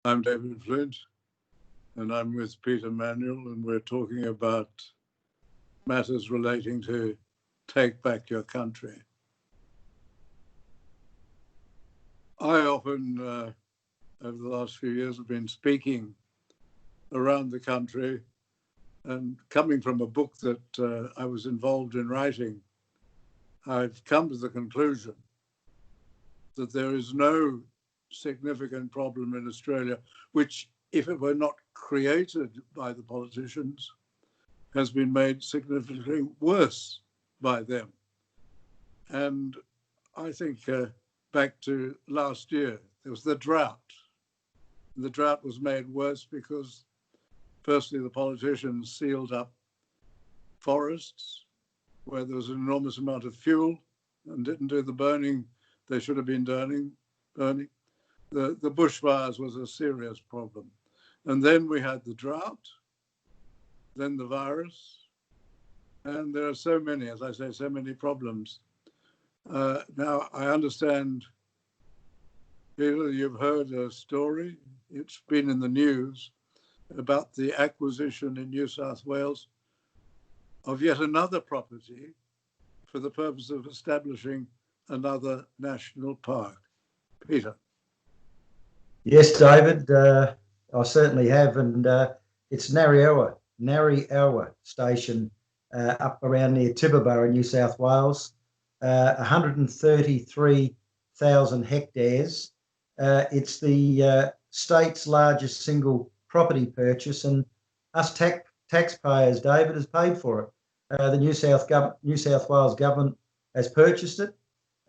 I'm David Flint, and I'm with Peter Manuel, and we're talking about matters relating to take back your country. I often, over the last few years, have been speaking around the country, and coming from a book that I was involved in writing, I've come to the conclusion that there is no significant problem in Australia, which, if it were not created by the politicians, has been made significantly worse by them. And I think back to last year, there was the drought. The drought was made worse because, firstly, the politicians sealed up forests where there was an enormous amount of fuel and didn't do the burning they should have been burning. The bushfires was a serious problem. And then we had the drought, then the virus, and there are so many, as I say, so many problems. Now, I understand, Peter, you've heard a story, it's been in the news, about the acquisition in New South Wales of yet another property for the purpose of establishing another national park. Peter. Yes, David, I certainly have, and it's Narriowa Station up around near Tibooburra, New South Wales, 133,000 hectares. It's the state's largest single property purchase, and us taxpayers, David, has paid for it. The New South Wales government has purchased it,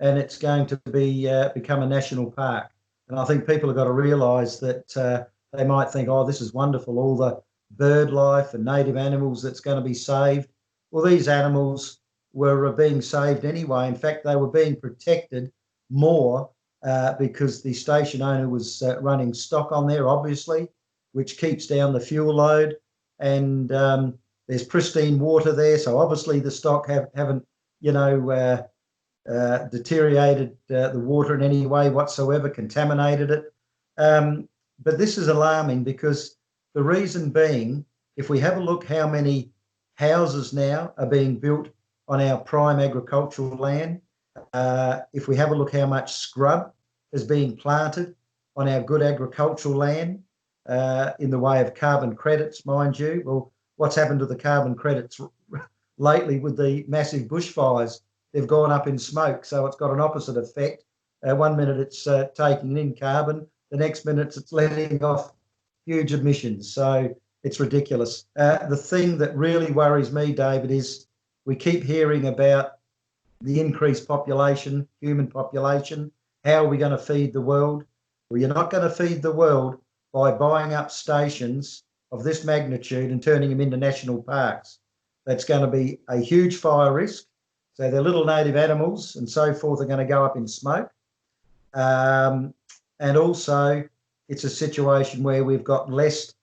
and it's going to be become a national park. And I think people have got to realise that they might think, oh, this is wonderful, all the bird life and native animals that's going to be saved. Well, these animals were being saved anyway. In fact, they were being protected more because the station owner was running stock on there, obviously, which keeps down the fuel load. And there's pristine water there. So obviously the stock haven't, deteriorated the water in any way whatsoever, contaminated it. But this is alarming because the reason being, if we have a look how many houses now are being built on our prime agricultural land, if we have a look how much scrub is being planted on our good agricultural land, in the way of carbon credits, mind you, well, what's happened to the carbon credits lately with the massive bushfires? They've gone up in smoke, so it's got an opposite effect. 1 minute it's taking in carbon, the next minute it's letting off huge emissions. So it's ridiculous. The thing that really worries me, David, is we keep hearing about the increased population, human population. How are we going to feed the world? Well, you're not going to feed the world by buying up stations of this magnitude and turning them into national parks. That's going to be a huge fire risk. So their little native animals and so forth are going to go up in smoke. And also, it's a situation where we've got less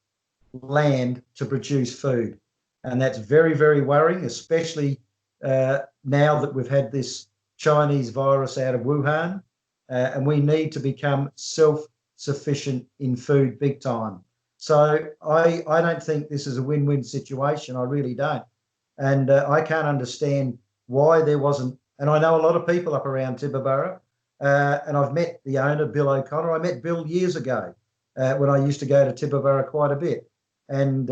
land to produce food. And that's very, very worrying, especially now that we've had this Chinese virus out of Wuhan. And we need to become self-sufficient in food big time. So I don't think this is a win-win situation. I really don't. And I can't understand why there wasn't, and I know a lot of people up around Tibooburra, and I've met the owner, Bill O'Connor. I met Bill years ago when I used to go to Tibooburra quite a bit. And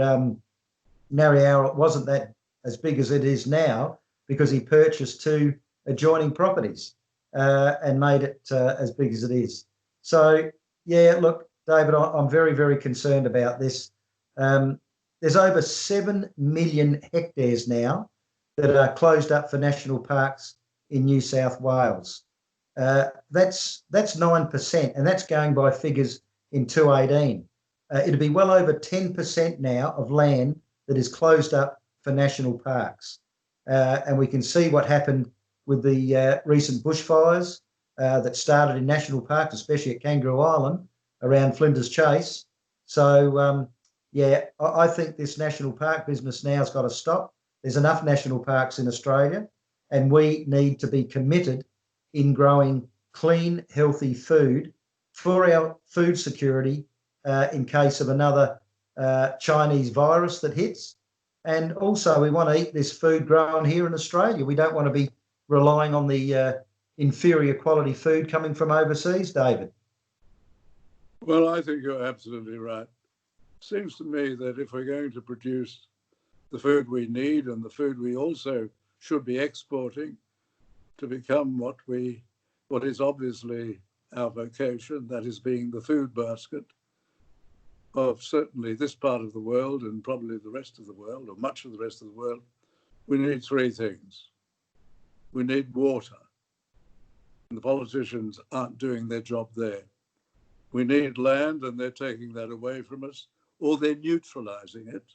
Narriowa wasn't that as big as it is now because he purchased 2 adjoining properties and made it as big as it is. So, yeah, look, David, I'm very, very concerned about this. There's over 7 million hectares now that are closed up for national parks in New South Wales. That's 9%, and that's going by figures in 2018. It'll be well over 10% now of land that is closed up for national parks. And we can see what happened with the recent bushfires that started in national parks, especially at Kangaroo Island around Flinders Chase. So, yeah, I think this national park business now has got to stop. There's enough national parks in Australia, and we need to be committed in growing clean, healthy food for our food security in case of another Chinese virus that hits. And also we want to eat this food grown here in Australia. We don't want to be relying on the inferior quality food coming from overseas, David. Well, I think you're absolutely right. Seems to me that if we're going to produce the food we need and the food we also should be exporting to become what is obviously our vocation, that is being the food basket of certainly this part of the world and probably the rest of the world, or much of the rest of the world, we need three things. We need water, and the politicians aren't doing their job there. We need land, and they're taking that away from us, or they're neutralizing it.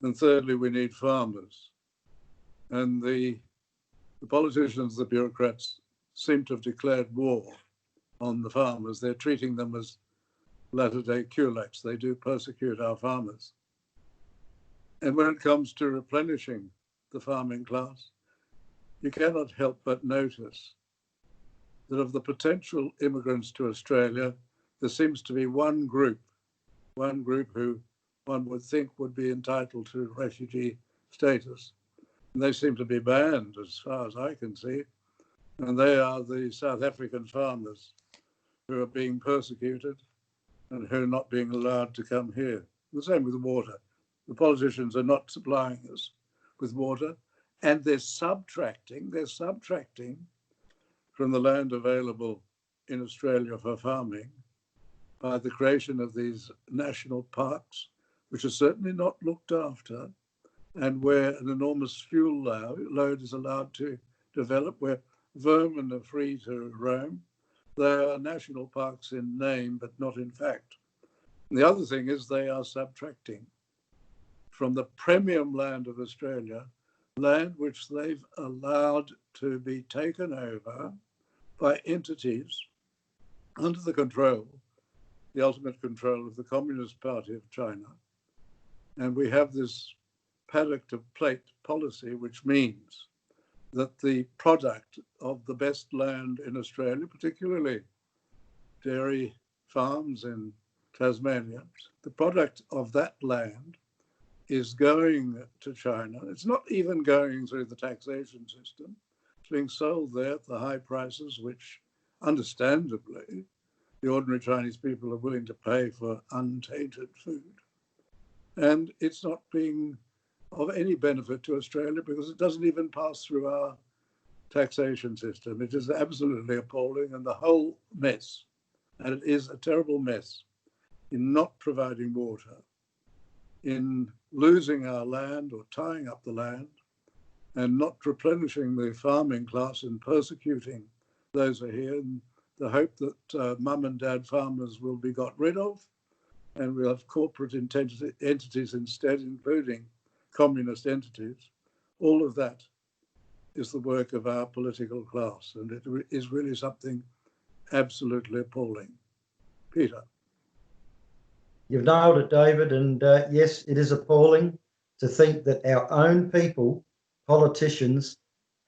And thirdly, we need farmers. And the politicians, the bureaucrats, seem to have declared war on the farmers. They're treating them as latter-day kulaks. They do persecute our farmers. And when it comes to replenishing the farming class, you cannot help but notice that of the potential immigrants to Australia, there seems to be one group who one would think would be entitled to refugee status. And they seem to be banned as far as I can see. And they are the South African farmers who are being persecuted and who are not being allowed to come here. The same with water. The politicians are not supplying us with water, and they're subtracting from the land available in Australia for farming by the creation of these national parks, which are certainly not looked after, and where an enormous fuel load is allowed to develop, where vermin are free to roam. They are national parks in name, but not in fact. And the other thing is they are subtracting from the premium land of Australia, land which they've allowed to be taken over by entities under the control, the ultimate control of the Communist Party of China. And we have this paddock to plate policy, which means that the product of the best land in Australia, particularly dairy farms in Tasmania, the product of that land is going to China. It's not even going through the taxation system. It's being sold there at the high prices, which understandably the ordinary Chinese people are willing to pay for untainted food. And it's not being of any benefit to Australia because it doesn't even pass through our taxation system. It is absolutely appalling, and the whole mess, and it is a terrible mess, in not providing water, in losing our land or tying up the land, and not replenishing the farming class and persecuting those who are here, in the hope that mum and dad farmers will be got rid of, and we'll have corporate entities instead, including communist entities. All of that is the work of our political class, and it is really something absolutely appalling. Peter. You've nailed it, David. And yes, it is appalling to think that our own people, politicians,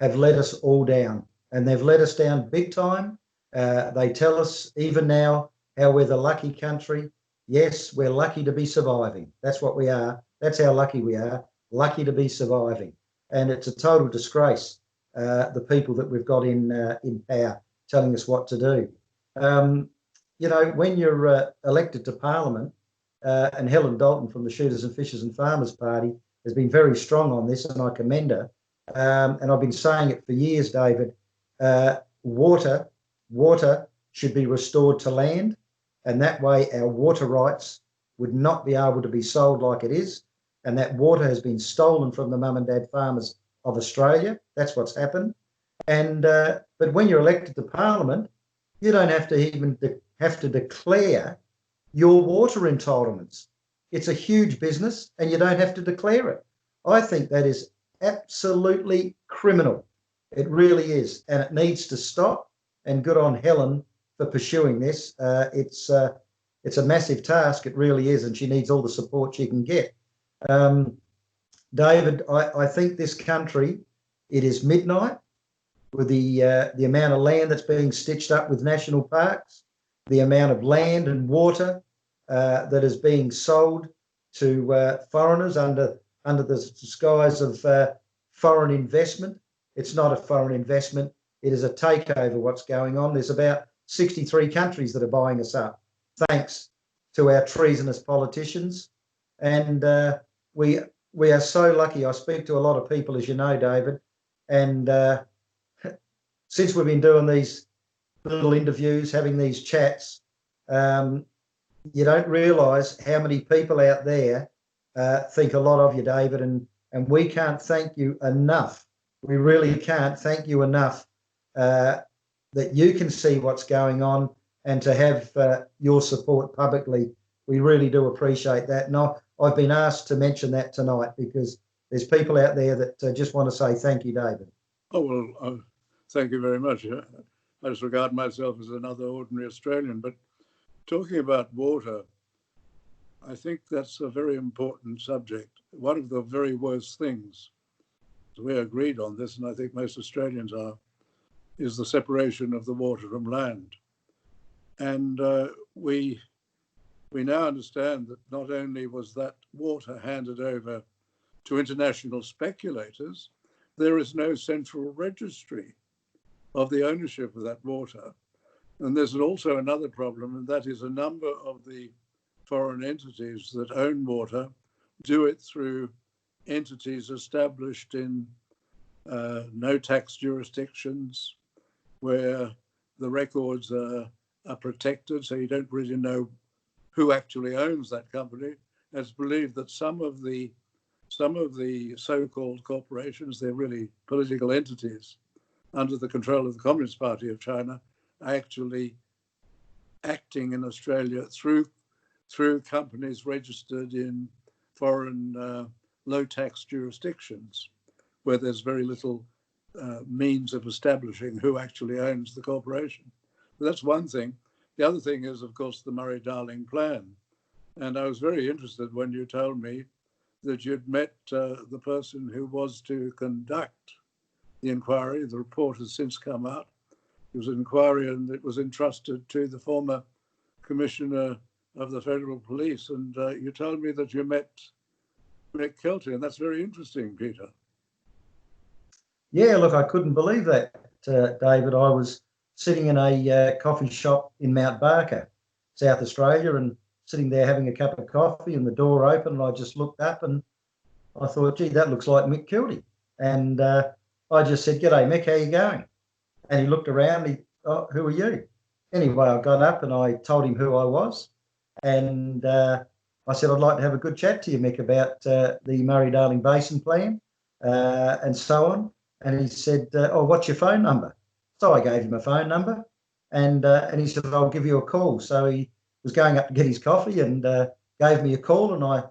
have let us all down. And they've let us down big time. They tell us even now how we're the lucky country. Yes, we're lucky to be surviving. That's what we are. That's how lucky we are. Lucky to be surviving. And it's a total disgrace, the people that we've got in power telling us what to do. You know, when you're elected to Parliament, and Helen Dalton from the Shooters and Fishers and Farmers Party has been very strong on this, and I commend her. And I've been saying it for years, David. Water should be restored to land, and that way our water rights would not be able to be sold like it is. And that water has been stolen from the mum and dad farmers of Australia. That's what's happened. And but when you're elected to Parliament, you don't have to even have to declare your water entitlements. It's a huge business, and you don't have to declare it. I think that is absolutely criminal. It really is, and it needs to stop. And good on Helen for pursuing this. It's a massive task. It really is, and she needs all the support she can get. David, I think this country, it is midnight with the amount of land that's being stitched up with national parks, the amount of land and water that is being sold to foreigners under the disguise of foreign investment. It's not a foreign investment. It is a takeover, what's going on. There's about 63 countries that are buying us up, thanks to our treasonous politicians. And we are so lucky. I speak to a lot of people, as you know, David, and since we've been doing these little interviews, having these chats, you don't realise how many people out there think a lot of you, David, and we can't thank you enough. We really can't thank you enough that you can see what's going on and to have your support publicly. We really do appreciate that. And I've been asked to mention that tonight because there's people out there that just want to say thank you, David. Oh, well, thank you very much. I just regard myself as another ordinary Australian, but talking about water, I think that's a very important subject. One of the very worst things, we agreed on this, and I think most Australians are, is the separation of the water from land. And we now understand that not only was that water handed over to international speculators, there is no central registry of the ownership of that water. And there's also another problem, and that is a number of the foreign entities that own water do it through entities established in no tax jurisdictions where the records are protected, so you don't really know who actually owns that company. And it's believed that some of the so-called corporations, they're really political entities under the control of the Communist Party of China, are actually acting in Australia through companies registered in foreign low-tax jurisdictions where there's very little means of establishing who actually owns the corporation. But that's one thing. The other thing is, of course, the Murray-Darling Plan. And I was very interested when you told me that you'd met the person who was to conduct the inquiry. The report has since come out. It was an inquiry and it was entrusted to the former Commissioner of the Federal Police. And you told me that you met Kelty, and that's very interesting, Peter. Yeah, look, I couldn't believe that, David. I was sitting in a coffee shop in Mount Barker, South Australia, and sitting there having a cup of coffee, and the door opened, and I just looked up and I thought, gee, that looks like Mick Kelty. And I just said, g'day, Mick, how you going? And he looked around, who are you? Anyway, I got up and I told him who I was. And I said, I'd like to have a good chat to you, Mick, about the Murray-Darling Basin Plan and so on. And he said, oh, what's your phone number? So I gave him a phone number and he said, I'll give you a call. So he was going up to get his coffee and gave me a call, and I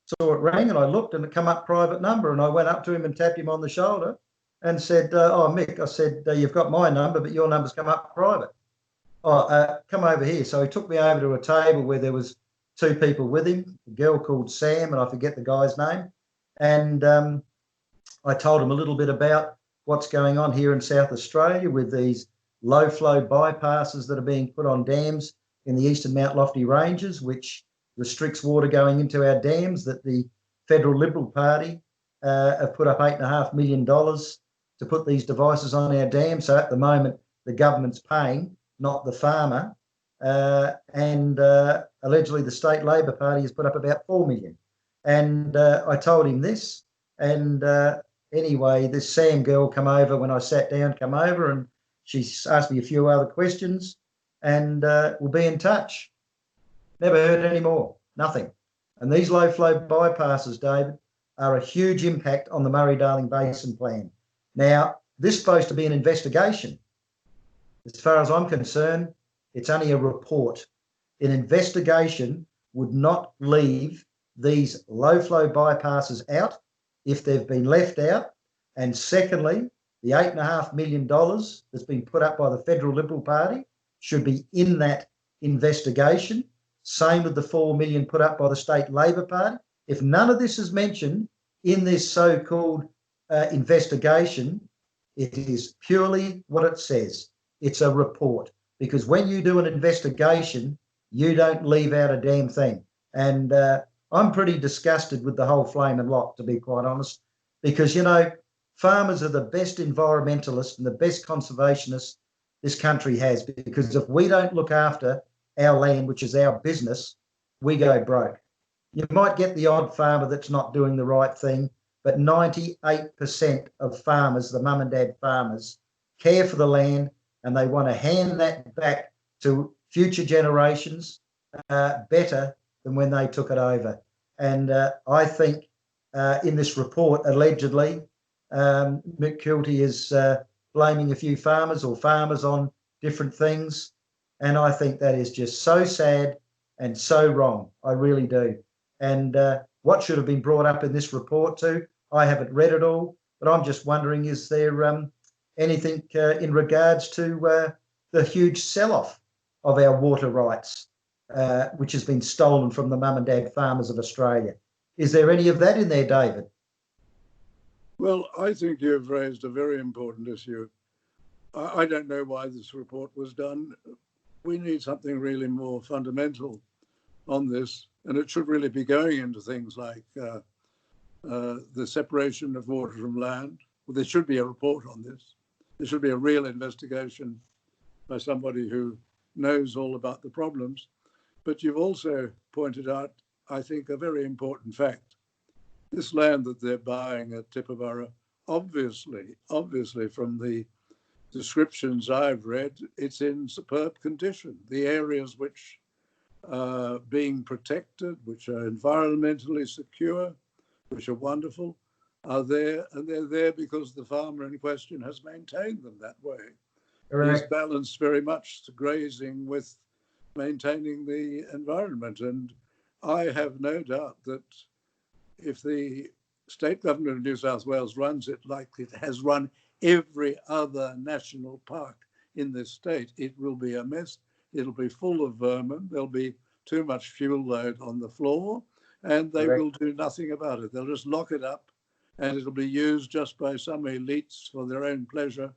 saw it ring and I looked and it come up private number, and I went up to him and tapped him on the shoulder and said, oh, Mick, I said, you've got my number, but your number's come up private. Oh, come over here. So he took me over to a table where there was two people with him, a girl called Sam, and I forget the guy's name. And I told him a little bit about what's going on here in South Australia with these low flow bypasses that are being put on dams in the eastern Mount Lofty ranges, which restricts water going into our dams, that the Federal Liberal Party have put up $8.5 million to put these devices on our dams. So at the moment, the government's paying, not the farmer. And allegedly the State Labor Party has put up about $4 million. And I told him this. And anyway, this Sam girl come over when I sat down, and she asked me a few other questions, and we'll be in touch. Never heard any more, nothing. And these low flow bypasses, David, are a huge impact on the Murray-Darling Basin Plan. Now, this is supposed to be an investigation. As far as I'm concerned, it's only a report. An investigation would not leave these low flow bypasses out if they've been left out. And secondly, the $8.5 million that's been put up by the Federal Liberal Party should be in that investigation. Same with the $4 million put up by the State Labor Party. If none of this is mentioned in this so-called investigation, it is purely what it says. It's a report. Because when you do an investigation, you don't leave out a damn thing. And I'm pretty disgusted with the whole flaming lot, to be quite honest, because, you know, farmers are the best environmentalists and the best conservationists this country has, because if we don't look after our land, which is our business, we go broke. You might get the odd farmer that's not doing the right thing, but 98% of farmers, the mum and dad farmers, care for the land and they want to hand that back to future generations better than when they took it over. And I think in this report, allegedly, Mick Kelty is blaming a few farmers or farmers on different things. And I think that is just so sad and so wrong. I really do. And what should have been brought up in this report too, I haven't read it all, but I'm just wondering, is there anything in regards to the huge sell-off of our water rights, which has been stolen from the mum and dad farmers of Australia? Is there any of that in there, David? Well, I think you've raised a very important issue. I don't know why this report was done. We need something really more fundamental on this, and it should really be going into things like the separation of water from land. Well, there should be a report on this. There should be a real investigation by somebody who knows all about the problems. But you've also pointed out, I think, a very important fact. This land that they're buying at Tippabara, obviously from the descriptions I've read, it's in superb condition. The areas which are being protected, which are environmentally secure, which are wonderful, are there, and they're there because the farmer in question has maintained them that way. He's balanced very much the grazing with maintaining the environment. And I have no doubt that if the state government of New South Wales runs it like it has run every other national park in this state, it will be a mess. It'll be full of vermin. There'll be too much fuel load on the floor, and they will do nothing about it. They'll just lock it up, and it'll be used just by some elites for their own pleasure,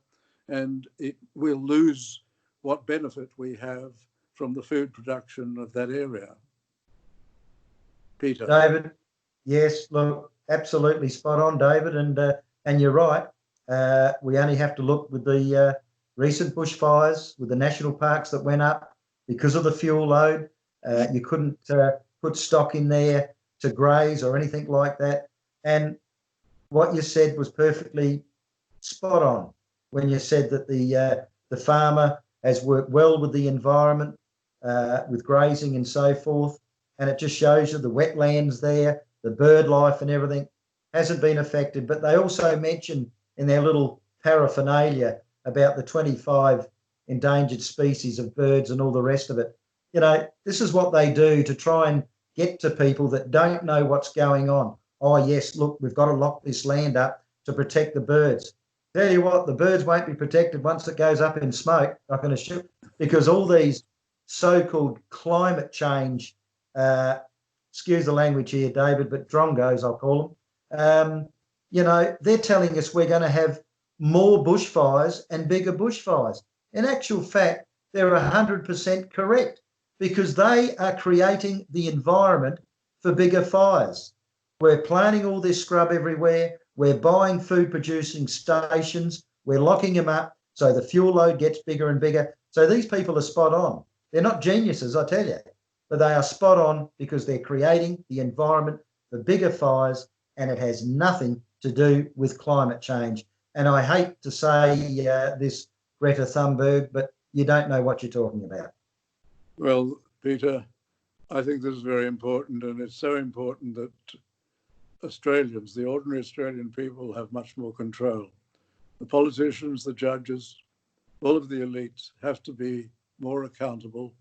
and it will lose what benefit we have from the food production of that area. Peter. David, yes, look, absolutely spot on, David, and you're right. We only have to look with the recent bushfires, with the national parks that went up because of the fuel load. You couldn't put stock in there to graze or anything like that. And what you said was perfectly spot on when you said that the farmer has worked well with the environment, with grazing and so forth. And it just shows you the wetlands there, the bird life and everything hasn't been affected. But they also mention in their little paraphernalia about the 25 endangered species of birds and all the rest of it. You know, this is what they do to try and get to people that don't know what's going on. Oh, yes, look, we've got to lock this land up to protect the birds. Tell you what, the birds won't be protected once it goes up in smoke, I can assure, because all these so-called climate change, excuse the language here, David, but drongos, I'll call them, you know, they're telling us we're going to have more bushfires and bigger bushfires. In actual fact, they're 100% correct, because they are creating the environment for bigger fires. We're planting all this scrub everywhere. We're buying food producing stations. We're locking them up so the fuel load gets bigger and bigger. So these people are spot on. They're not geniuses, I tell you, but they are spot on because they're creating the environment for bigger fires, and it has nothing to do with climate change. And I hate to say this, Greta Thunberg, but you don't know what you're talking about. Well, Peter, I think this is very important, and it's so important that Australians, the ordinary Australian people, have much more control. The politicians, the judges, all of the elites have to be more accountable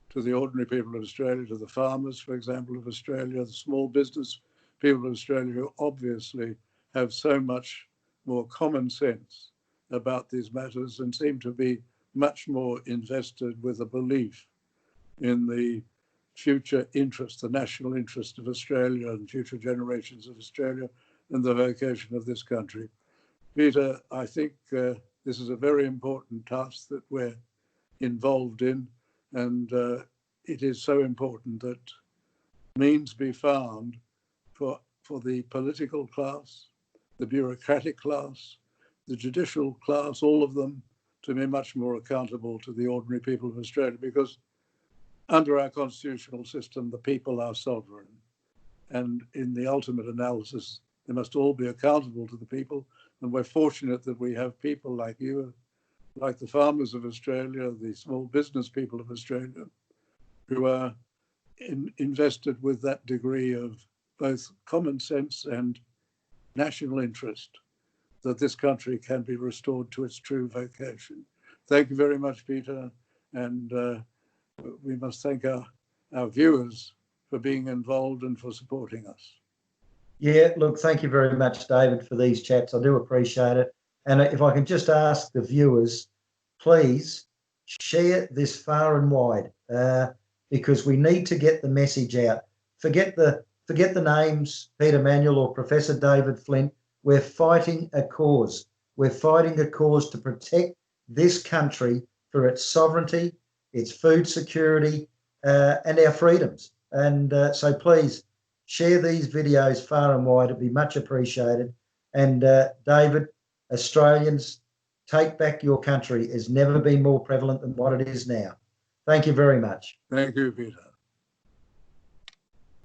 to the ordinary people of Australia, to the farmers, for example, of Australia, the small business people of Australia, who obviously have so much more common sense about these matters and seem to be much more invested with a belief in the future interest, the national interest of Australia and future generations of Australia and the vocation of this country. Peter, I think this is a very important task that we're involved in, and it is so important that means be found for the political class, the bureaucratic class, the judicial class, all of them, to be much more accountable to the ordinary people of Australia, because under our constitutional system, the people are sovereign. And in the ultimate analysis, they must all be accountable to the people. And we're fortunate that we have people like you, like the farmers of Australia, the small business people of Australia, who are invested with that degree of both common sense and national interest, that this country can be restored to its true vocation. Thank you very much, Peter. And we must thank our viewers for being involved and for supporting us. Yeah, look, thank you very much, David, for these chats. I do appreciate it. And if I can just ask the viewers, please share this far and wide, because we need to get the message out. Forget the names, Peter Manuel or Professor David Flint. We're fighting a cause. We're fighting a cause to protect this country for its sovereignty, its food security, and our freedoms. And so please share these videos far and wide. It'd be much appreciated. And David, Australians, take back your country has never been more prevalent than what it is now. Thank you very much. Thank you, Peter.